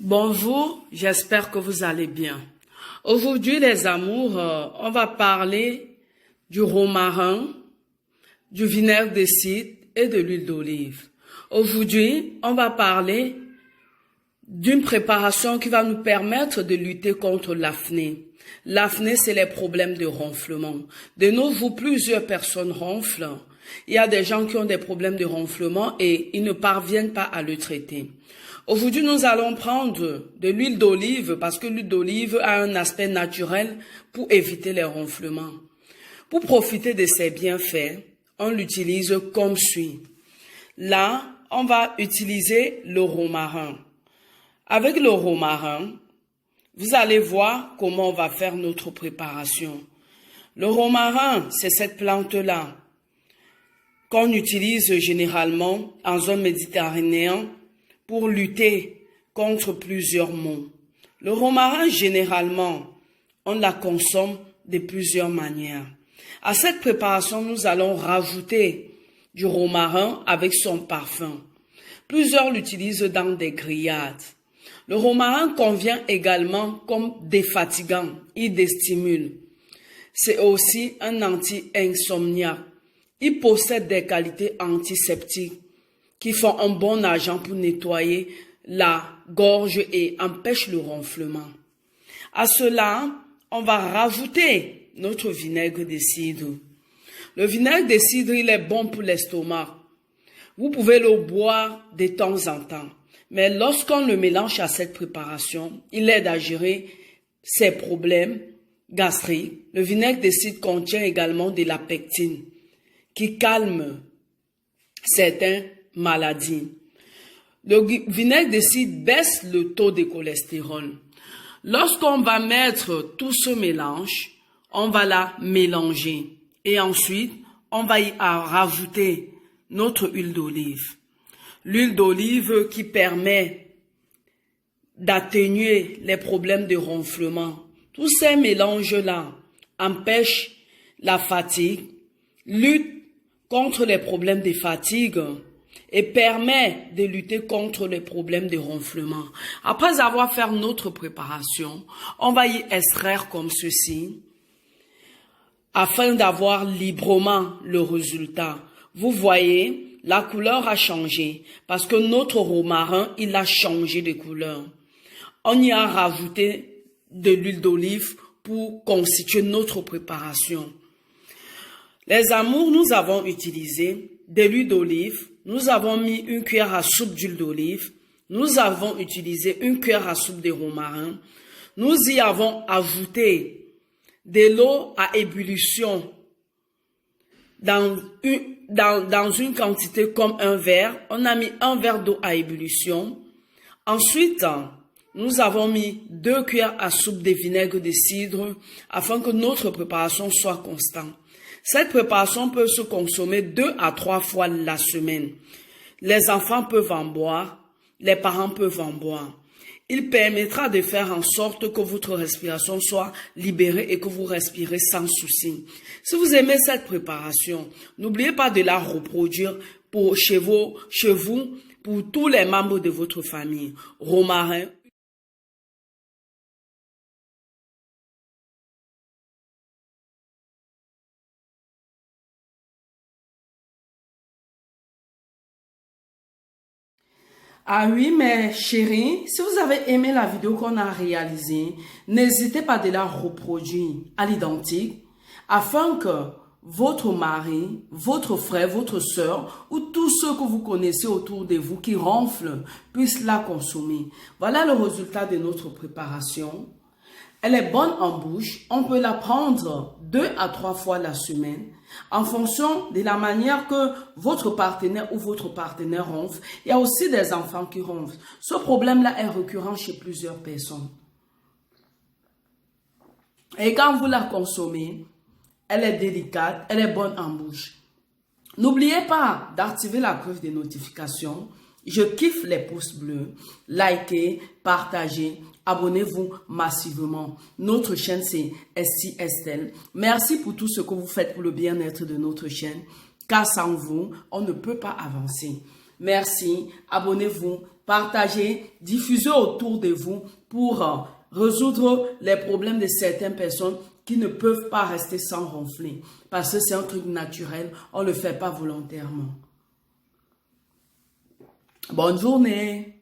Bonjour, j'espère que vous allez bien. Aujourd'hui, les amours, on va parler du romarin, du vinaigre de cidre et de l'huile d'olive. Aujourd'hui, on va parler d'une préparation qui va nous permettre de lutter contre l'acné. L'acné, c'est les problèmes de ronflement. De nos jours, plusieurs personnes ronflent. Il y a des gens qui ont des problèmes de ronflement et ils ne parviennent pas à le traiter. Aujourd'hui, nous allons prendre de l'huile d'olive parce que l'huile d'olive a un aspect naturel pour éviter les ronflements. Pour profiter de ses bienfaits, on l'utilise comme suit. Là, on va utiliser le romarin. Avec le romarin, vous allez voir comment on va faire notre préparation. Le romarin, c'est cette plante-là qu'on utilise généralement en zone méditerranéenne pour lutter contre plusieurs maux. Le romarin, généralement, on la consomme de plusieurs manières. À cette préparation, nous allons rajouter du romarin avec son parfum. Plusieurs l'utilisent dans des grillades. Le romarin convient également comme défatigant, il déstimule. C'est aussi un anti-insomniaque. Il possède des qualités antiseptiques qui font un bon agent pour nettoyer la gorge et empêchent le ronflement. À cela, on va rajouter notre vinaigre de cidre. Le vinaigre de cidre, il est bon pour l'estomac. Vous pouvez le boire de temps en temps. Mais lorsqu'on le mélange à cette préparation, il aide à gérer ces problèmes gastriques. Le vinaigre de cidre contient également de la pectine qui calme certaines maladies. Le vinaigre de cidre baisse le taux de cholestérol. Lorsqu'on va mettre tout ce mélange, on va la mélanger et ensuite on va y rajouter notre huile d'olive. L'huile d'olive qui permet d'atténuer les problèmes de ronflement. Tous ces mélanges-là empêchent la fatigue, luttent contre les problèmes de fatigue et permet de lutter contre les problèmes de ronflement. Après avoir fait notre préparation, on va y extraire comme ceci afin d'avoir librement le résultat. Vous voyez, la couleur a changé parce que notre romarin, il a changé de couleur. On y a rajouté de l'huile d'olive pour constituer notre préparation. Les amours, nous avons utilisé de l'huile d'olive, nous avons mis une cuillère à soupe d'huile d'olive, nous avons utilisé une cuillère à soupe de romarin, nous y avons ajouté de l'eau à ébullition dans une quantité comme un verre. On a mis un verre d'eau à ébullition. Ensuite, nous avons mis 2 cuillères à soupe de vinaigre de cidre afin que notre préparation soit constante. Cette préparation peut se consommer 2 à 3 fois la semaine. Les enfants peuvent en boire, les parents peuvent en boire. Il permettra de faire en sorte que votre respiration soit libérée et que vous respirez sans souci. Si vous aimez cette préparation, n'oubliez pas de la reproduire chez vous, pour tous les membres de votre famille. Romarin. Ah oui, mes chéris, si vous avez aimé la vidéo qu'on a réalisée, n'hésitez pas de la reproduire à l'identique afin que votre mari, votre frère, votre soeur ou tous ceux que vous connaissez autour de vous qui ronflent puissent la consommer. Voilà le résultat de notre préparation. Elle est bonne en bouche. On peut la prendre 2 à 3 fois la semaine en fonction de la manière que votre partenaire ou votre partenaire ronfle. Il y a aussi des enfants qui ronflent. Ce problème-là est récurrent chez plusieurs personnes. Et quand vous la consommez, elle est délicate, elle est bonne en bouche. N'oubliez pas d'activer la cloche de notification. Je kiffe les pouces bleus. Likez, partagez, abonnez-vous massivement. Notre chaîne, c'est Esti Estelle. Merci pour tout ce que vous faites pour le bien-être de notre chaîne. Car sans vous, on ne peut pas avancer. Merci, abonnez-vous partagez, diffusez autour de vous pour résoudre les problèmes de certaines personnes qui ne peuvent pas rester sans ronfler. Parce que c'est un truc naturel, on ne le fait pas volontairement. Bonne journée.